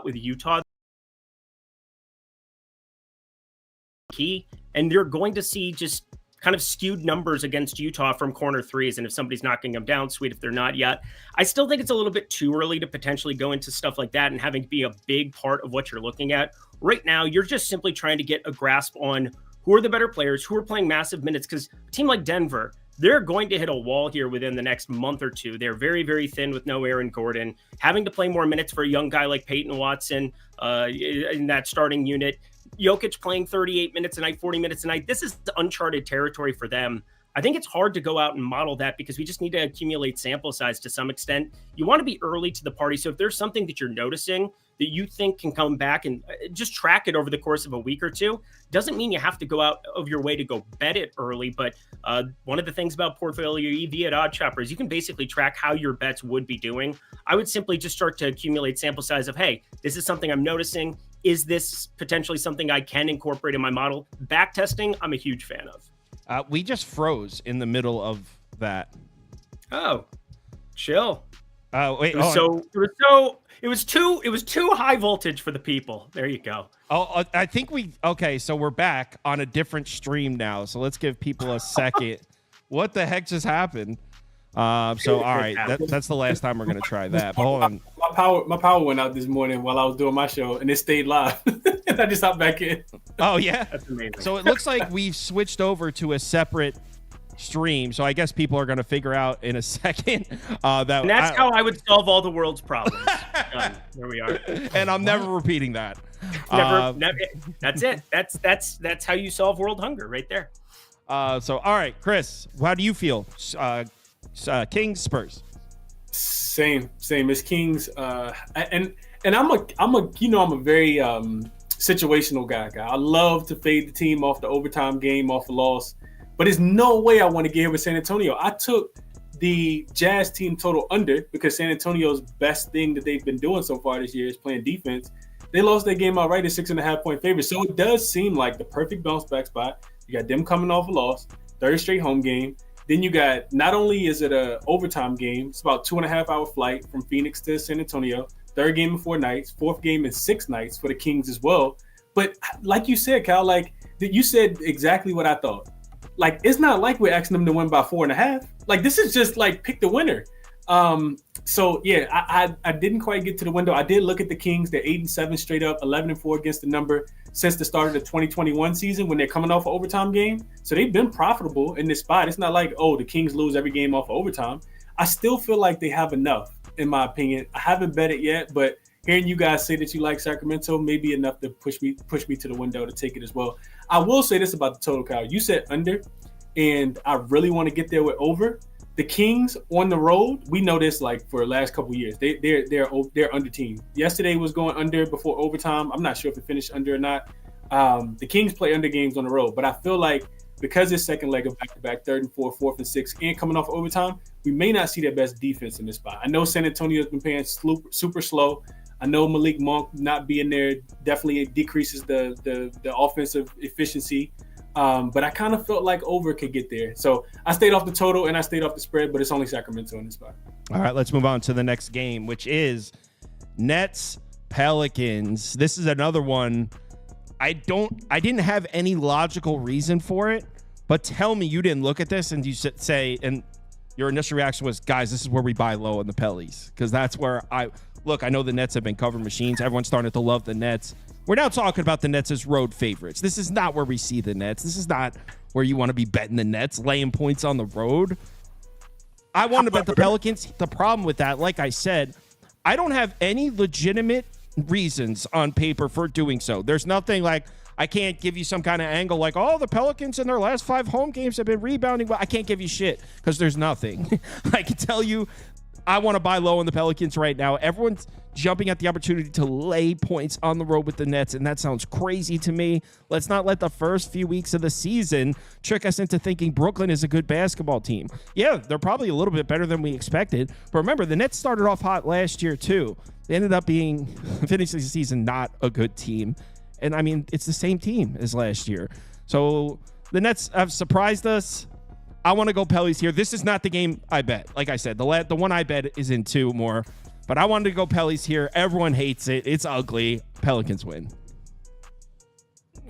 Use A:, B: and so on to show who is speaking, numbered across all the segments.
A: with Utah key, and you're going to see just kind of skewed numbers against Utah from corner threes. And if somebody's knocking them down, sweet. If they're not yet, I still think it's a little bit too early to potentially go into stuff like that and having to be a big part of what you're looking at. Right now, you're just simply trying to get a grasp on who are the better players, who are playing massive minutes, because a team like Denver, they're going to hit a wall here within the next month or two. They're very, very thin with no Aaron Gordon. Having to play more minutes for a young guy like Peyton Watson in that starting unit. Jokic playing 38 minutes a night, 40 minutes a night. This is uncharted territory for them. I think it's hard to go out and model that because we just need to accumulate sample size to some extent. You want to be early to the party. So if there's something that you're noticing that you think can come back and just track it over the course of a week or two, doesn't mean you have to go out of your way to go bet it early. But one of the things about Portfolio EV at Odd Chopper is you can basically track how your bets would be doing. I would simply just start to accumulate sample size of, hey, this is something I'm noticing. Is this potentially something I can incorporate in my model? Back testing, I'm a huge fan of.
B: We just froze in the middle of that.
A: Oh, chill.
B: Wait.
A: It was too high voltage for the people. There you go.
B: Oh, I think so we're back on a different stream now. So let's give people a second. What the heck just happened? All right, that's the last time we're gonna try that. But hold on.
C: My power went out this morning while I was doing my show, and it stayed live. And I just hopped back in.
B: Oh yeah,
A: that's amazing.
B: So it looks like we've switched over to a separate stream. So I guess people are gonna figure out in a second that.
A: And that's how I would solve all the world's problems. There we are.
B: And I'm never repeating that.
A: Never. That's it. That's how you solve world hunger, right there.
B: All right, Chris, how do you feel? Kings, Spurs.
C: Same. It's Kings. And I'm a very situational guy. I love to fade the team off the overtime game, off a loss. But there's no way I want to get here with San Antonio. I took the Jazz team total under because San Antonio's best thing that they've been doing so far this year is playing defense. They lost their game outright at 6.5 point favorite. So it does seem like the perfect bounce back spot. You got them coming off a loss, third straight home game. Then you got, not only is it an overtime game, it's about 2.5 hour flight from Phoenix to San Antonio, third game in 4 nights, fourth game in 6 nights for the Kings as well. But like you said, Cal, you said exactly what I thought. It's not like we're asking them to win by 4.5. This is just pick the winner. So yeah, I didn't quite get to the window. I did look at the Kings. They're 8-7 straight up, 11-4 against the number since the start of the 2021 season when they're coming off an overtime game. So they've been profitable in this spot. It's not like, the Kings lose every game off of overtime. I still feel like they have enough, in my opinion. I haven't bet it yet, but hearing you guys say that you like Sacramento may be enough to push me to the window to take it as well. I will say this about the total, Kyle. You said under, and I really want to get there with over. The Kings on the road, we know this for the last couple of years. They're under team. Yesterday was going under before overtime. I'm not sure if it finished under or not. The Kings play under games on the road, but I feel like because it's second leg of back-to-back, 3rd and 4th, 4th and 6th, and coming off overtime, we may not see their best defense in this spot. I know San Antonio has been playing super slow. I know Malik Monk not being there definitely decreases the offensive efficiency. But I kind of felt like over could get there. So I stayed off the total and I stayed off the spread, but it's only Sacramento in this spot.
B: All right, let's move on to the next game, which is Nets Pelicans. This is another one. I didn't have any logical reason for it, but tell me you didn't look at this and you say, and your initial reaction was, guys, this is where we buy low on the Pellies. Because that's where I know the Nets have been cover machines. Everyone's starting to love the Nets. We're now talking about the Nets as road favorites. This is not where we see the Nets. This is not where you want to be betting the Nets, laying points on the road. I want to bet the Pelicans. The problem with that, like I said, I don't have any legitimate reasons on paper for doing so. There's nothing I can't give you some kind of angle the Pelicans in their last 5 home games have been rebounding. Well, I can't give you shit because there's nothing. I can tell you I want to buy low on the Pelicans right now. Everyone's jumping at the opportunity to lay points on the road with the Nets, and that sounds crazy to me. Let's not let the first few weeks of the season trick us into thinking Brooklyn is a good basketball team. Yeah, they're probably a little bit better than we expected, but remember, the Nets started off hot last year too. They ended up finishing the season not a good team, and I mean, it's the same team as last year. So the Nets have surprised us. I want to go Pellies here. This is not the game I bet. Like I said, the one I bet is in 2 more. But I wanted to go Pellies here. Everyone hates it. It's ugly. Pelicans win.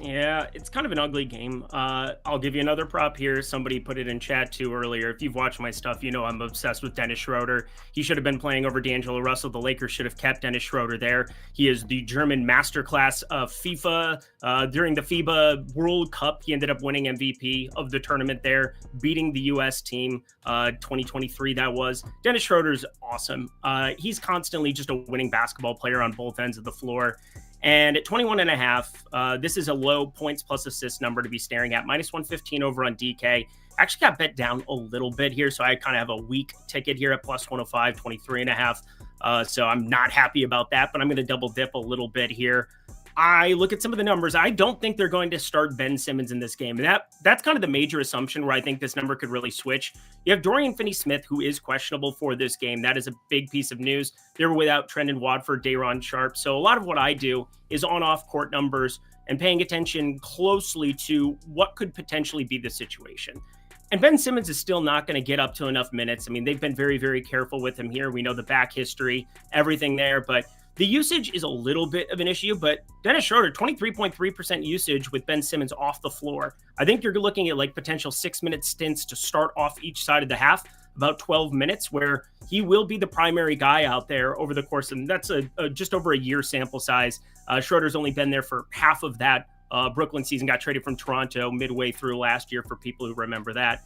A: Yeah, it's kind of an ugly game. I'll give you another prop here. Somebody put it in chat too earlier. If you've watched my stuff, you know I'm obsessed with Dennis Schroder. He should have been playing over D'Angelo Russell. The Lakers should have kept Dennis Schroder there. He is the German masterclass of FIFA. During the FIBA World Cup, he ended up winning MVP of the tournament there, beating the U.S. team, 2023 that was. Dennis Schroder's awesome. He's constantly just a winning basketball player on both ends of the floor. And at 21.5, this is a low points plus assist number to be staring at. Minus 115 over on DK. Actually got bet down a little bit here, so I kind of have a weak ticket here at plus 105, 23.5. So I'm not happy about that, but I'm going to double dip a little bit here. I look at some of the numbers. I don't think they're going to start Ben Simmons in this game. And that's kind of the major assumption where I think this number could really switch. You have Dorian Finney-Smith, who is questionable for this game. That is a big piece of news. They're without Trendon Watford, Day'Ron Sharpe. So a lot of what I do is on-off court numbers and paying attention closely to what could potentially be the situation. And Ben Simmons is still not going to get up to enough minutes. I mean, they've been very, very careful with him here. We know the back history, everything there, but the usage is a little bit of an issue, but Dennis Schroder, 23.3% usage with Ben Simmons off the floor. I think you're looking at like potential 6-minute stints to start off each side of the half, about 12 minutes, where he will be the primary guy out there over the course. And that's a just over a year sample size. Schroeder's only been there for half of that. Brooklyn season, got traded from Toronto midway through last year for people who remember that.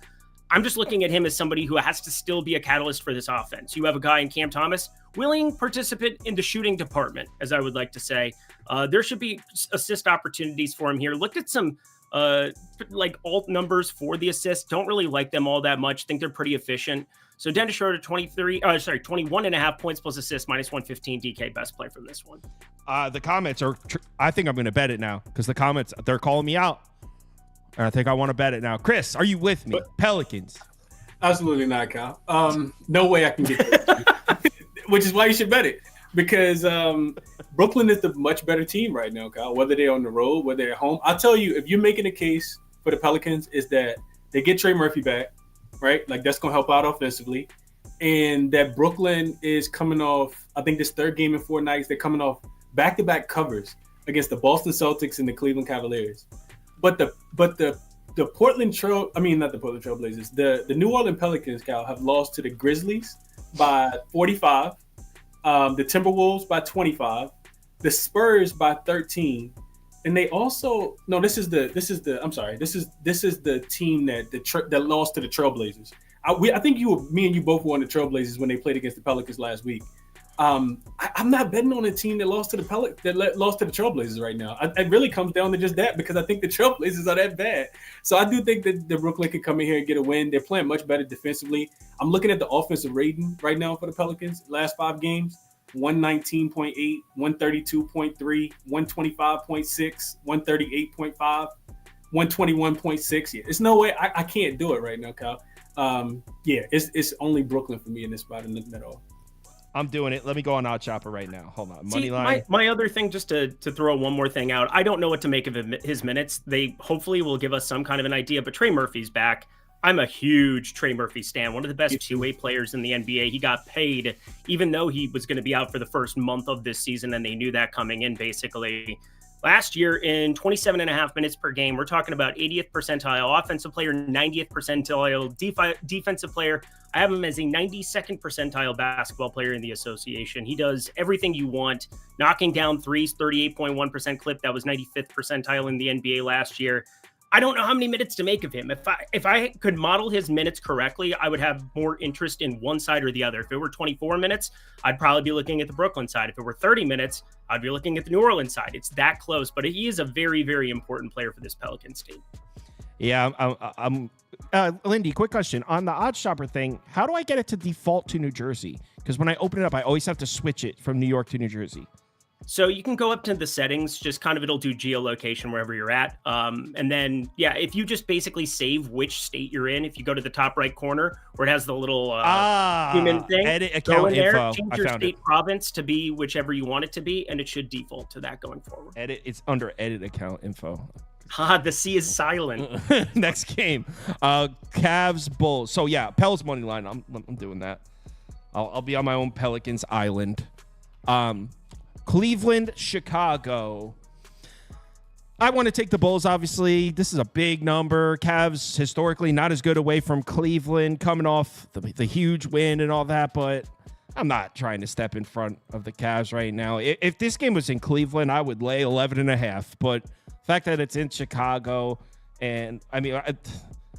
A: I'm just looking at him as somebody who has to still be a catalyst for this offense. You have a guy in Cam Thomas, willing participant in the shooting department, as I would like to say. There should be assist opportunities for him here. Look at some like alt numbers for the assists. Don't really like them all that much. Think they're pretty efficient. So Dennis Schroder, 21.5 points plus assists, minus 115. DK, best play for this one.
B: The comments are, I think I'm going to bet it now because the comments, they're calling me out. And I think I want to bet it now. Chris, are you with me? Pelicans.
C: Absolutely not, Kyle. No way I can get that. Which is why you should bet it. Because Brooklyn is the much better team right now, Kyle. Whether they're on the road, whether they're at home. I'll tell you, if you're making a case for the Pelicans, is that they get Trey Murphy back, right? Like, that's going to help out offensively. And that Brooklyn is coming off, I think this third game in 4 nights, they're coming off back-to-back covers against the Boston Celtics and the Cleveland Cavaliers. But the Portland not the Portland Trailblazers, the New Orleans Pelicans, Cal, have lost to the Grizzlies by 45, the Timberwolves by 25, the Spurs by 13, and they also this is the team that lost to the Trailblazers. I think me and you both were on the Trailblazers when they played against the Pelicans last week. I'm not betting on a team that lost to the Trailblazers right now. It really comes down to just that because I think the Trailblazers are that bad. So I do think that the Brooklyn could come in here and get a win. They're playing much better defensively. I'm looking at the offensive rating right now for the Pelicans. Last 5 games, 119.8, 132.3, 125.6, 138.5, 121.6. Yeah, there's no way I can't do it right now, Kyle. It's only Brooklyn for me in this spot in the middle.
B: I'm doing it. Let me go on Odd Chopper right now. Hold on. Money line.
A: My other thing, just to throw one more thing out, I don't know what to make of his minutes. They hopefully will give us some kind of an idea, but Trey Murphy's back. I'm a huge Trey Murphy stan, one of the best two-way players in the NBA. He got paid, even though he was going to be out for the first month of this season, and they knew that coming in, basically. Last year, in 27.5 minutes per game, we're talking about 80th percentile offensive player, 90th percentile defensive player. I have him as a 92nd percentile basketball player in the association. He does everything you want, knocking down threes, 38.1% clip. That was 95th percentile in the NBA last year. I don't know how many minutes to make of him. If I could model his minutes correctly, I would have more interest in one side or the other. If it were 24 minutes, I'd probably be looking at the Brooklyn side. If it were 30 minutes, I'd be looking at the New Orleans side. It's that close, but he is a very, very important player for this Pelicans team.
B: Yeah, I'm Lindy, quick question. On the Odd Shopper thing, how do I get it to default to New Jersey? Because when I open it up, I always have to switch it from New York to New Jersey.
A: So you can go up to the settings, just kind of it'll do geolocation wherever you're at. And then, if you just basically save which state you're in, if you go to the top right corner where it has the little human thing,
B: edit account info.
A: Change your state province to be whichever you want it to be, and it should default to that going forward.
B: It's under edit account info.
A: The C is silent.
B: Next game, Cavs Bulls. So Pels money line. I'm doing that. I'll be on my own Pelicans island. Cleveland, Chicago. I want to take the Bulls, obviously. This is a big number. Cavs, historically, not as good away from Cleveland, coming off the huge win and all that, but I'm not trying to step in front of the Cavs right now. If this game was in Cleveland, I would lay 11.5, but the fact that it's in Chicago, and, I mean,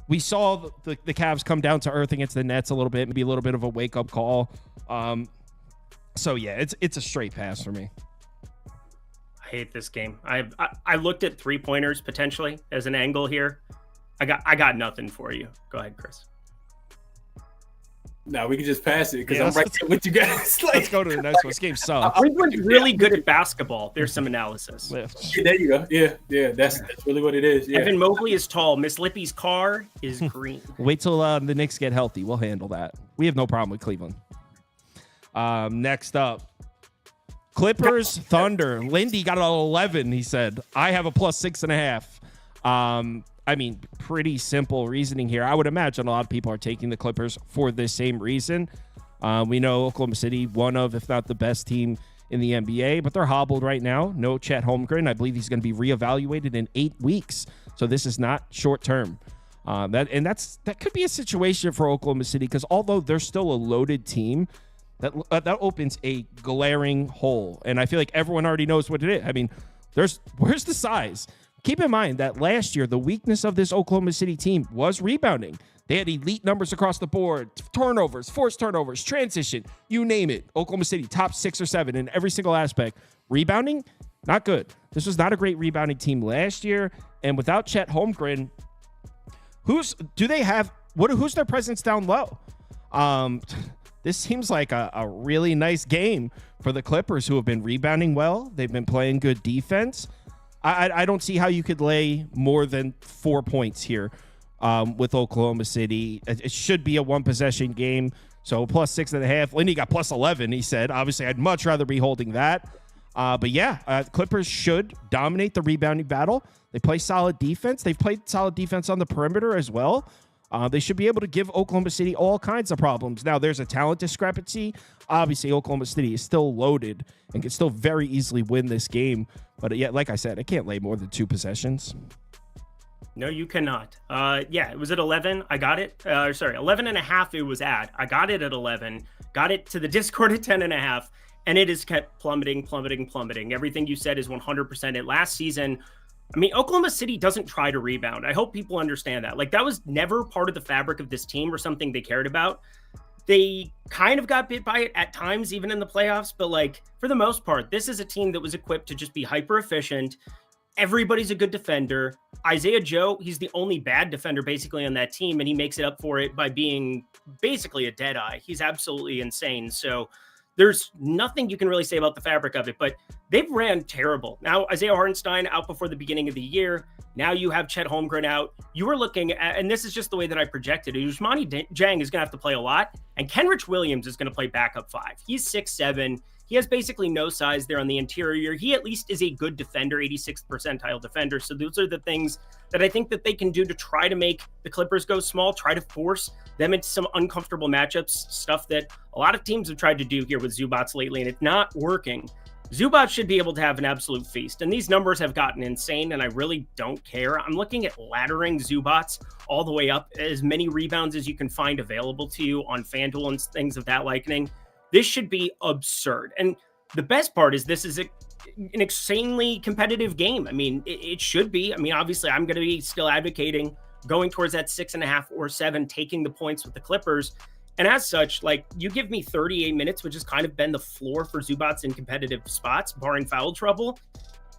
B: we saw the Cavs come down to earth against the Nets a little bit, maybe a little bit of a wake-up call. So, yeah, it's a straight pass for me.
A: I hate this game. I looked at 3-pointers potentially as an angle here. I got nothing for you. Go ahead, Chris.
C: No, we can just pass it because I'm right there with you guys.
B: Let's go to the next one. This game sucks.
A: Cleveland's really good at basketball. There's some analysis.
C: Yeah, there you go. Yeah, that's really what it is. Yeah.
A: Evan Mobley is tall. Miss Lippy's car is green.
B: Wait till the Knicks get healthy. We'll handle that. We have no problem with Cleveland. Next up, Clippers, Thunder. Lindy got an 11, he said. I have a plus 6.5. I mean, pretty simple reasoning here. I would imagine a lot of people are taking the Clippers for this same reason. We know Oklahoma City, one of, if not the best team in the NBA, but they're hobbled right now. No Chet Holmgren. I believe he's going to be reevaluated in 8 weeks. So this is not short term. That could be a situation for Oklahoma City because although they're still a loaded team, that opens a glaring hole. And I feel like everyone already knows what it is. I mean, where's the size? Keep in mind that last year, the weakness of this Oklahoma City team was rebounding. They had elite numbers across the board, turnovers, forced turnovers, transition, you name it. Oklahoma City, top 6 or 7 in every single aspect. Rebounding, not good. This was not a great rebounding team last year. And without Chet Holmgren, who's their presence down low? This seems like a really nice game for the Clippers, who have been rebounding well. They've been playing good defense. I don't see how you could lay more than 4 points here with Oklahoma City. It should be a one-possession game, so plus 6.5. Lindy got plus 11, he said. Obviously, I'd much rather be holding that. But yeah, Clippers should dominate the rebounding battle. They play solid defense. They've played solid defense on the perimeter as well. They should be able to give Oklahoma City all kinds of problems. Now, there's a talent discrepancy. Obviously, Oklahoma City is still loaded and can still very easily win this game. But yeah, like I said, I can't lay more than 2 possessions.
A: No, you cannot. Yeah, it was at 11. I got it. 11.5 it was at. I got it at 11. Got it to the Discord at 10.5. And it has kept plummeting. Everything you said is 100% it. Last season, I mean, Oklahoma City doesn't try to rebound. I hope people understand that. Like, that was never part of the fabric of this team or something they cared about. They kind of got bit by it at times, even in the playoffs. But, like, for the most part, this is a team that was equipped to just be hyper efficient. Everybody's a good defender. Isaiah Joe, he's the only bad defender basically on that team, and he makes it up for it by being basically a dead eye. He's absolutely insane. So there's nothing you can really say about the fabric of it, but they've ran terrible. Now, Isaiah Hartenstein out before the beginning of the year. Now you have Chet Holmgren out. You are looking at, and this is just the way that I projected it, Ousmane Dieng is going to have to play a lot, and Kenrich Williams is going to play backup 5. He's 6'7". He has basically no size there on the interior. He at least is a good defender, 86th percentile defender. So those are the things that I think that they can do to try to make the Clippers go small, try to force them into some uncomfortable matchups, stuff that a lot of teams have tried to do here with Zubac lately, and it's not working. Zubac should be able to have an absolute feast, and these numbers have gotten insane, and I really don't care. I'm looking at laddering Zubac all the way up, as many rebounds as you can find available to you on FanDuel and things of that likening. This should be absurd. And the best part is this is an insanely competitive game. I mean, it should be. I mean, obviously, I'm going to be still advocating going towards that 6.5 or 7, taking the points with the Clippers. And as such, like, you give me 38 minutes, which has kind of been the floor for Zubac in competitive spots, barring foul trouble.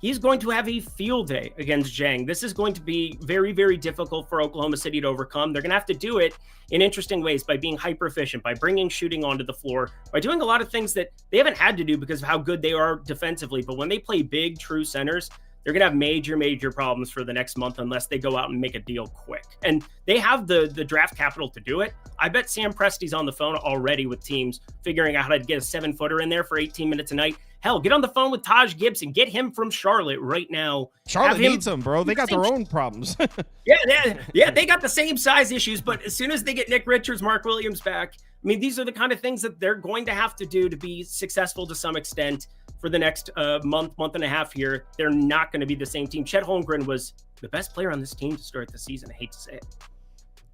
A: He's going to have a field day against Dieng. This is going to be very, very difficult for Oklahoma City to overcome. They're going to have to do it in interesting ways by being hyper efficient, by bringing shooting onto the floor, by doing a lot of things that they haven't had to do because of how good they are defensively. But when they play big, true centers, they're going to have major, major problems for the next month unless they go out and make a deal quick. And they have the draft capital to do it. I bet Sam Presti's on the phone already with teams figuring out how to get a 7-footer in there for 18 minutes a night. Hell, get on the phone with Taj Gibson. Get him from Charlotte right now.
B: Charlotte needs him, bro. They got their own problems.
A: Yeah, they got the same size issues, but as soon as they get Nick Richards, Mark Williams back, I mean, these are the kind of things that they're going to have to do to be successful to some extent for the next month and a half here. They're not going to be the same team. Chet Holmgren was the best player on this team to start the season. I hate to say it.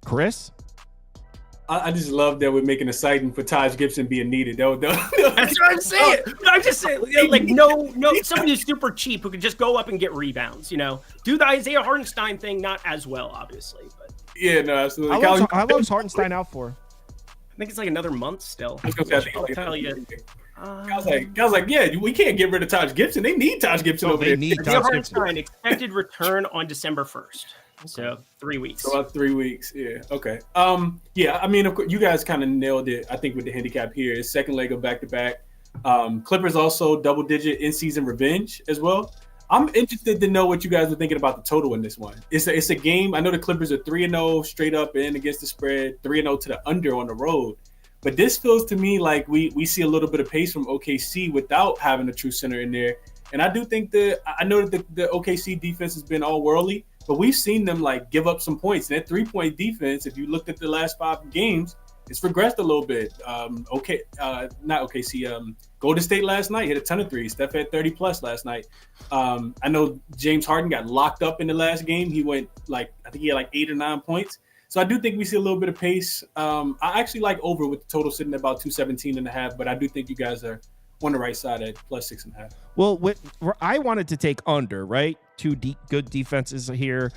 B: Chris?
C: I just love that we're making a sighting for Taj Gibson being needed.
A: That's what I'm saying. I'm just saying, like, no, somebody who's super cheap who can just go up and get rebounds, do the Isaiah Hartenstein thing, not as well, obviously. But
C: yeah, no, absolutely.
B: How long is Hartenstein out for?
A: I think it's like another month still.
C: I'll tell you. I was like, yeah, we can't get rid of Taj Gibson. They need Taj Gibson over there.
A: Isaiah Hartenstein expected return on December 1st. So 3 weeks.
C: So about 3 weeks. Yeah. Okay. Yeah. I mean, of course, you guys kind of nailed it. I think with the handicap here, it's second leg of back-to-back. Clippers also double-digit in-season revenge as well. I'm interested to know what you guys are thinking about the total in this one. It's a game. I know the Clippers are 3-0 straight up and against the spread, 3-0 to the under on the road. But this feels to me like we see a little bit of pace from OKC without having a true center in there. And I do think I know that the OKC defense has been all worldly. But we've seen them like give up some points. And that 3-point defense, if you looked at the last 5 games, it's regressed a little bit. Not OKC. Golden State last night hit a ton of threes. Steph had 30 plus last night. I know James Harden got locked up in the last game. He went I think he had like 8 or 9 points. So I do think we see a little bit of pace. I actually like over with the total sitting at about 217.5, but I do think you guys are on the right side at plus 6.5.
B: Well, I wanted to take under, right? Two good defenses here.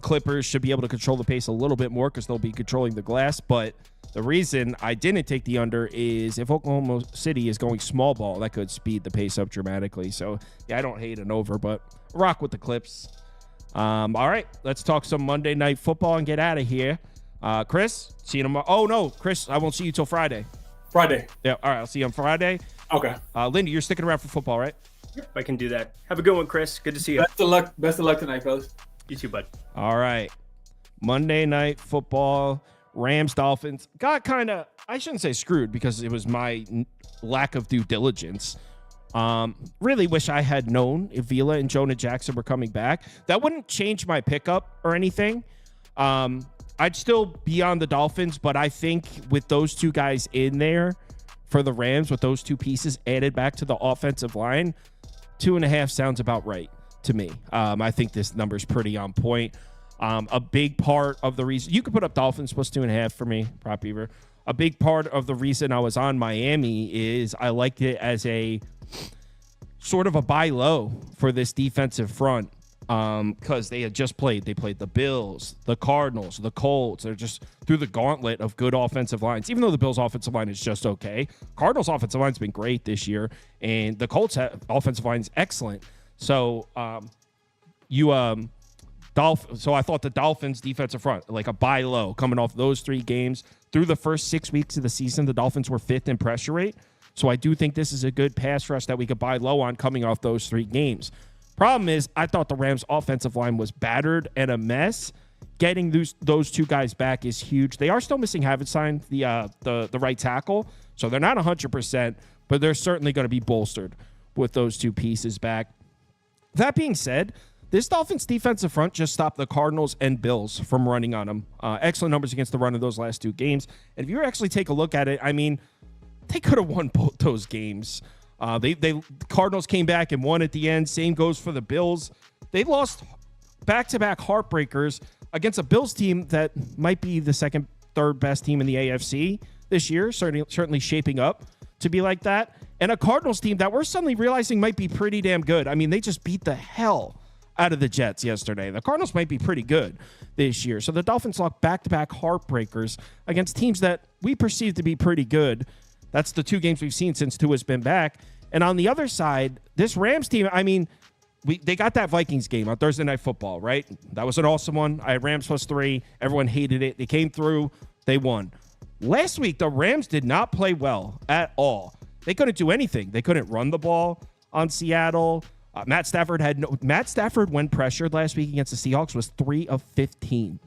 B: Clippers should be able to control the pace a little bit more because they'll be controlling the glass. But the reason I didn't take the under is if Oklahoma City is going small ball, that could speed the pace up dramatically. So, yeah, I don't hate an over, but rock with the Clips. All right, let's talk some Monday Night Football and get out of here. Chris, see you tomorrow. Oh, no, Chris, I won't see you till Friday.
C: Friday.
B: Yeah, all right, I'll see you on Friday.
C: Okay.
B: Lindy, you're sticking around for football, right?
A: Yep, I can do that. Have a good one, Chris. Good to see you.
C: Best of luck tonight, fellas.
A: You too, bud.
B: All right. Monday Night Football, Rams, Dolphins. Got kind of, I shouldn't say screwed because it was my lack of due diligence. Really wish I had known if Vila and Jonah Jackson were coming back. That wouldn't change my pickup or anything. I'd still be on the Dolphins, but I think with those two guys in there for the Rams, with those two pieces added back to the offensive line, 2.5 sounds about right to me. I think this number is pretty on point. A big part of the reason you could put up Dolphins plus 2.5 for me, Prop Beaver. A big part of the reason I was on Miami is I liked it as a sort of a buy low for this defensive front. Because they had just played. They played the Bills, the Cardinals, the Colts. They're just through the gauntlet of good offensive lines. Even though the Bills' offensive line is just okay, Cardinals' offensive line's been great this year, and the Colts' offensive line is excellent. So, so I thought the Dolphins' defensive front, like a buy low, coming off those 3 games through the first 6 weeks of the season, the Dolphins were 5th in pressure rate. So I do think this is a good pass rush that we could buy low on coming off those 3 games. Problem is, I thought the Rams' offensive line was battered and a mess. Getting those 2 guys back is huge. They are still missing Havenstein, the right tackle, so they're not 100%, but they're certainly going to be bolstered with those 2 pieces back. That being said, this Dolphins defensive front just stopped the Cardinals and Bills from running on them. Excellent numbers against the run in those last 2 games. And if you actually take a look at it, I mean, they could have won both those games. The Cardinals came back and won at the end. Same goes for the Bills. They lost back-to-back heartbreakers against a Bills team that might be the second, third best team in the AFC this year, certainly shaping up to be like that, and a Cardinals team that we're suddenly realizing might be pretty damn good. I mean, they just beat the hell out of the Jets yesterday. The Cardinals might be pretty good this year. So the Dolphins lost back-to-back heartbreakers against teams that we perceive to be pretty good. That's the 2 games we've seen since Tua's been back. And on the other side, this Rams team, I mean, they got that Vikings game on Thursday Night Football, right? That was an awesome one. I had Rams plus 3. Everyone hated it. They came through. They won. Last week, the Rams did not play well at all. They couldn't do anything. They couldn't run the ball on Seattle. Matt Stafford, when pressured last week against the Seahawks, was 3 of 15.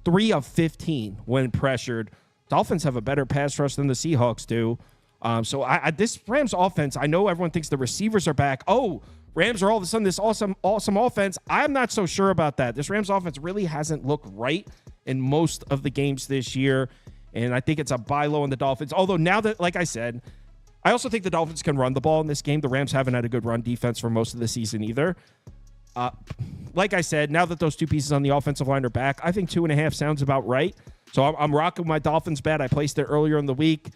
B: 3 of 15 when pressured. Dolphins have a better pass rush than the Seahawks do. So this Rams offense, I know everyone thinks the receivers are back. Oh, Rams are all of a sudden this awesome offense. I'm not so sure about that. This Rams offense really hasn't looked right in most of the games this year. And I think it's a buy low on the Dolphins. Although now that, like I said, I also think the Dolphins can run the ball in this game. The Rams haven't had a good run defense for most of the season either. Like I said, now that those two pieces on the offensive line are back, I think 2.5 sounds about right. So I'm rocking my Dolphins bet. I placed it earlier in the week.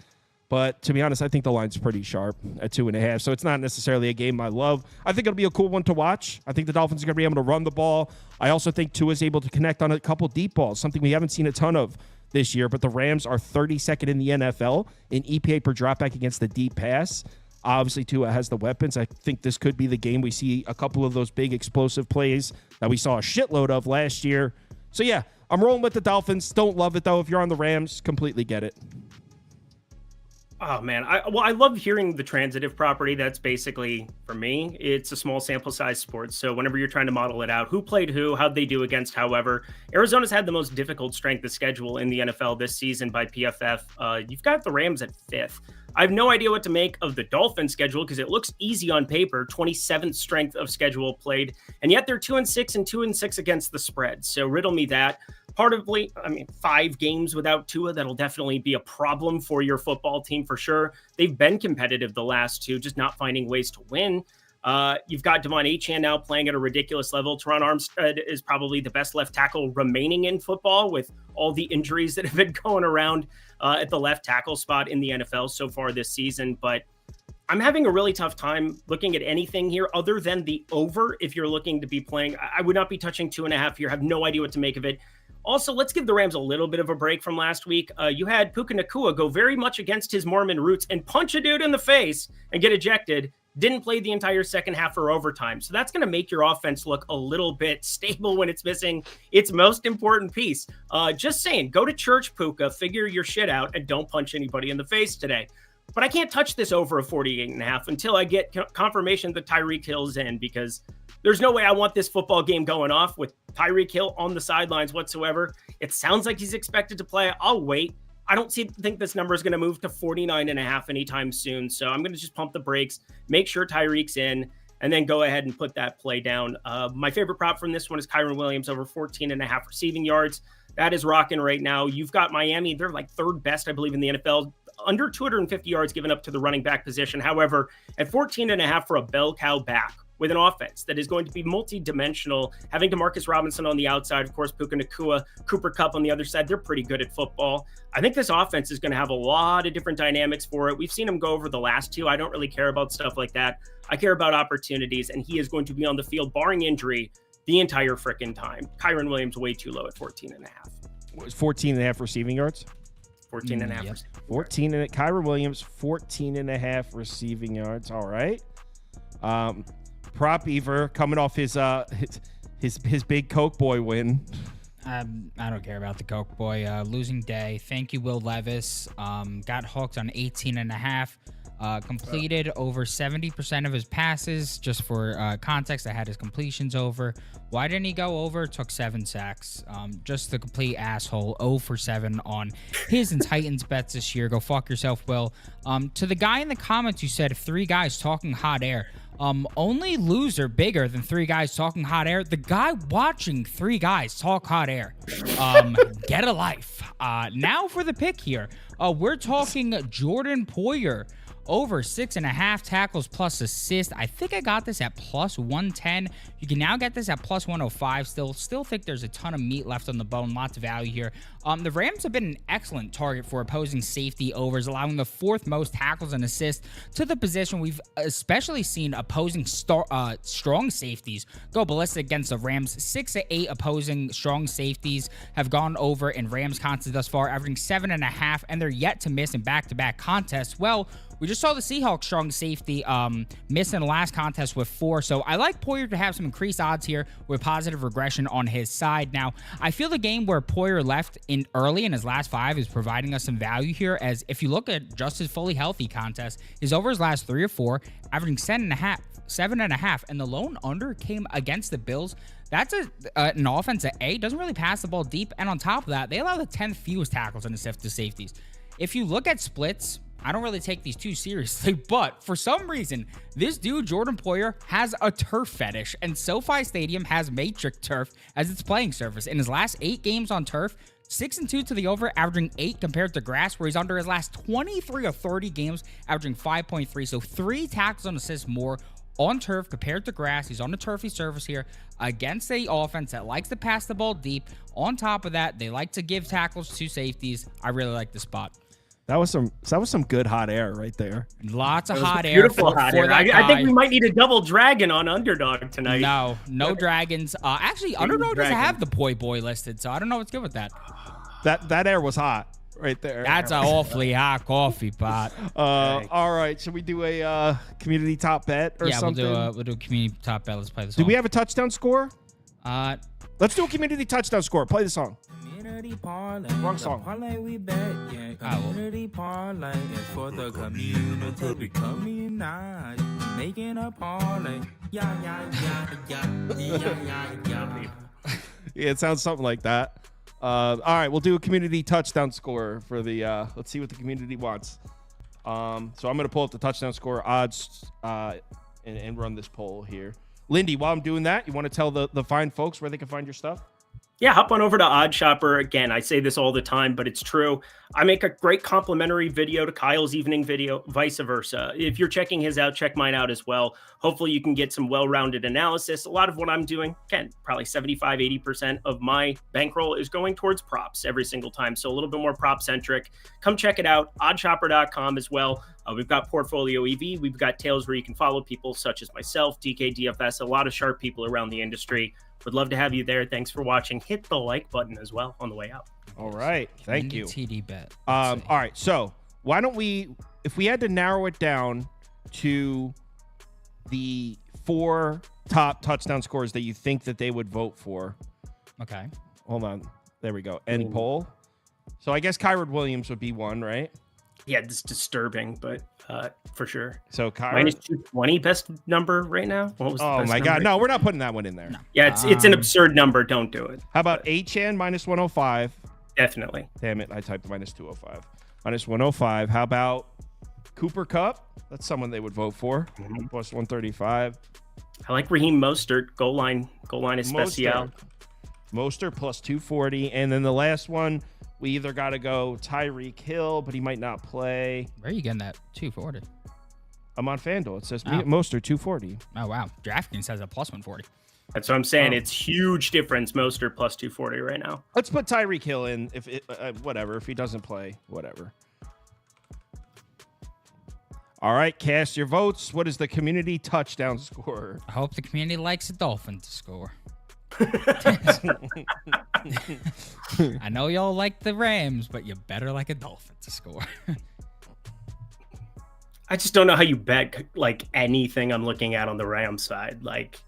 B: But to be honest, I think the line's pretty sharp at 2.5. So it's not necessarily a game I love. I think it'll be a cool one to watch. I think the Dolphins are going to be able to run the ball. I also think Tua is able to connect on a couple deep balls, something we haven't seen a ton of this year. But the Rams are 32nd in the NFL in EPA per dropback against the deep pass. Obviously, Tua has the weapons. I think this could be the game we see a couple of those big explosive plays that we saw a shitload of last year. So, yeah, I'm rolling with the Dolphins. Don't love it, though. If you're on the Rams, completely get it.
A: Oh, man. I love hearing the transitive property. That's basically, for me, it's a small sample size sport. So whenever you're trying to model it out, who played who, how'd they do against however. Arizona's had the most difficult strength of schedule in the NFL this season by PFF. You've got the Rams at 5th. I have no idea what to make of the Dolphins schedule because it looks easy on paper, 27th strength of schedule played, and yet they're 2-6 and 2-6 against the spread. So riddle me that. Partly, 5 games without Tua, that'll definitely be a problem for your football team for sure. They've been competitive the last 2, just not finding ways to win. You've got Devon Achane now playing at a ridiculous level. Teron Armstead is probably the best left tackle remaining in football with all the injuries that have been going around at the left tackle spot in the NFL so far this season. But I'm having a really tough time looking at anything here other than the over. If you're looking to be playing, I would not be touching 2.5 here. I have no idea what to make of it. Also, let's give the Rams a little bit of a break from last week. You had Puka Nacua go very much against his Mormon roots and punch a dude in the face and get ejected. Didn't play the entire second half or overtime. So that's going to make your offense look a little bit stable when it's missing its most important piece. Just saying, go to church, Puka, figure your shit out, and don't punch anybody in the face today. But I can't touch this over a 48.5 until I get confirmation that Tyreek Hill's in, because there's no way I want this football game going off with Tyreek Hill on the sidelines whatsoever. It sounds like he's expected to play. I'll wait. I don't think this number is going to move to 49.5 anytime soon. So I'm going to just pump the brakes, make sure Tyreek's in, and then go ahead and put that play down. My favorite prop from this one is Kyren Williams over 14.5 receiving yards. That is rocking right now. You've got Miami. They're like 3rd best, I believe, in the NFL. Under 250 yards given up to the running back position. However, at 14.5 for a bell cow back with an offense that is going to be multi-dimensional, having DeMarcus Robinson on the outside, of course, Puka Nacua, Cooper Kupp on the other side, they're pretty good at football. I think this offense is going to have a lot of different dynamics for it. We've seen him go over the last 2. I don't really care about stuff like that. I care about opportunities, and he is going to be on the field, barring injury, the entire freaking time. Kyren Williams way too low at 14.5.
B: 14.5 receiving yards?
A: 14.5.
B: Yep. 14 and Kyren Williams, 14.5 receiving yards. All right. Prop Beaver coming off his big Coke Boy win.
D: I don't care about the Coke Boy. Losing day. Thank you, Will Levis. Got hooked on 18.5. Completed over 70% of his passes. Just for context, I had his completions over. Why didn't he go over? Took 7 sacks. Just the complete asshole. 0 for 7 on his and Titans bets this year. Go fuck yourself, Will. To the guy in the comments who said 3 guys talking hot air. Only loser bigger than 3 guys talking hot air. The guy watching 3 guys talk hot air. Get a life. Now for the pick here. We're talking Jordan Poyer. Over 6.5 tackles plus assist. I think I got this at plus 110. You can now get this at plus 105. Still think there's a ton of meat left on the bone. Lots of value here. The Rams have been an excellent target for opposing safety overs, allowing the 4th most tackles and assists to the position. We've especially seen opposing strong safeties go ballistic against the Rams. 6 of 8 opposing strong safeties have gone over in Rams contests thus far, averaging 7.5, and they're yet to miss in back-to-back contests. Well, we just saw the Seahawks strong safety miss in the last contest with 4. So I like Poyer to have some increased odds here with positive regression on his side. Now, I feel the game where Poyer left in early in his last 5 is providing us some value here, as if you look at just his fully healthy contest, his over his last 3 or 4, averaging 7.5, and the lone under came against the Bills. That's an offense that doesn't really pass the ball deep, and on top of that, they allow the 10th fewest tackles and assists to safeties. If you look at splits, I don't really take these too seriously, but for some reason, this dude, Jordan Poyer, has a turf fetish, and SoFi Stadium has matrix turf as its playing surface. In his last 8 games on turf, 6-2 to the over, averaging 8 compared to grass, where he's under his last 23 or 30 games, averaging 5.3. So 3 tackles and assists more on turf compared to grass. He's on the turfy surface here against a offense that likes to pass the ball deep. On top of that, they like to give tackles to safeties. I really like the spot.
B: That was some good hot air right there.
D: Lots of hot air.
A: Beautiful hot air. I think we might need a double dragon on underdog tonight.
D: No dragons. Actually, underdog doesn't have the Poy boy listed, so I don't know what's good with that.
B: That air was hot right there.
D: That's an awfully hot coffee pot.
B: All right, should we do a community top bet or something?
D: We'll do a community top bet. Let's play this.
B: Do we have a touchdown score? Let's do a community touchdown score. Play the song. Wrong song.
E: Community parlay is for the community becoming nice. Making a parlay. Yeah.
B: Yeah, it sounds something like that. All right, we'll do a community touchdown score for the. Let's see what the community wants. So I'm gonna pull up the touchdown score odds and run this poll here. Lindy, while I'm doing that, you want to tell the fine folks where they can find your stuff?
A: Yeah, hop on over to OddsShopper. Again, I say this all the time, but it's true. I make a great complimentary video to Kyle's evening video, vice versa. If you're checking his out, check mine out as well. Hopefully you can get some well-rounded analysis. A lot of what I'm doing, again, probably 75, 80% of my bankroll is going towards props every single time. So a little bit more prop-centric. Come check it out, oddshopper.com as well. We've got Portfolio EV. We've got Tails where you can follow people such as myself, DK, DFS, a lot of sharp people around the industry. Would love to have you there. Thanks for watching. Hit the like button as well on the way out.
B: All right. Thank you.
D: TD bet.
B: All right. So why don't we, if we had to narrow it down to the 4 top touchdown scores that you think that they would vote for.
D: Okay.
B: Hold on. There we go. End poll. So I guess Kyron Williams would be one, right?
A: Yeah, it's disturbing, but for sure.
B: So Kyron,
A: minus 220 best number right now. What was the
B: oh
A: best
B: my
A: number?
B: God. No, we're not putting that one in there.
D: No.
A: Yeah, it's an absurd number. Don't do it.
B: How about Achan minus 105?
A: Definitely.
B: Damn it. I typed minus 205. Minus 105. How about Cooper Kupp? That's someone they would vote for. Plus 135.
A: I like Raheem Mostert. Goal line is special.
B: Mostert plus 240. And then the last one, we either got to go Tyreek Hill, but he might not play.
D: Where are you getting that 240?
B: I'm on FanDuel. It says Mostert 240.
D: Oh, wow. DraftKings has a plus 140.
A: That's what I'm saying. It's huge difference. Mostert plus 240 right now.
B: Let's put Tyreek Hill in. If it, whatever. If he doesn't play, whatever. All right, cast your votes. What is the community touchdown score?
D: I hope the community likes the Dolphins to score. I know y'all like the Rams, but you better like a Dolphin to score.
A: I just don't know how you bet like anything I'm looking at on the Rams side. Like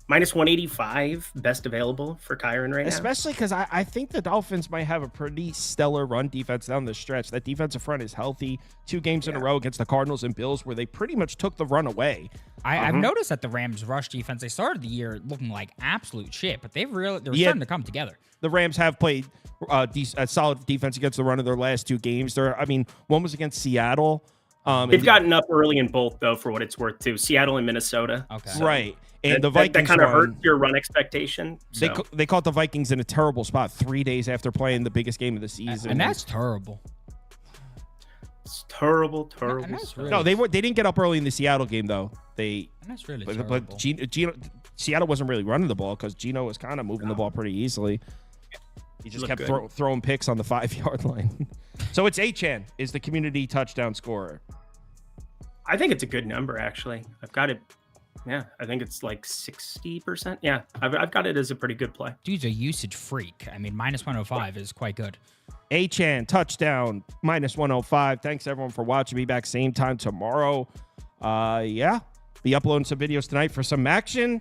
A: minus 185, best available for Kyron right now.
B: Especially because I think the Dolphins might have a pretty stellar run defense down the stretch. That defensive front is healthy. 2 games in a row against the Cardinals and Bills where they pretty much took the run away.
D: I've noticed that the Rams rush defense, they started the year looking like absolute shit, but they're starting to come together.
B: The Rams have played a solid defense against the run of their last 2 games. One was against Seattle.
A: They've gotten up early in both, though, for what it's worth, too. Seattle and Minnesota.
D: Okay.
A: So
B: right. And the Vikings
A: that kind of hurt your run expectation. So.
B: They caught the Vikings in a terrible spot 3 days after playing the biggest game of the season.
D: And that's terrible.
A: It's terrible.
D: Really
B: no, they didn't get up early in the Seattle game, though.
D: And that's really terrible.
B: But Seattle wasn't really running the ball because Geno was kind of moving the ball pretty easily. He just kept throwing picks on the 5-yard line. So it's Achan is the community touchdown scorer.
A: I think it's a good number, actually. I've got it. Yeah, I think it's like 60%. Yeah, I've got it as a pretty good play.
D: Dude's a usage freak. I mean, minus 105 is quite good.
B: Achan, touchdown, minus 105. Thanks, everyone, for watching. Be back same time tomorrow. Be uploading some videos tonight for some action.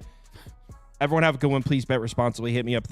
B: Everyone have a good one. Please bet responsibly. Hit me up.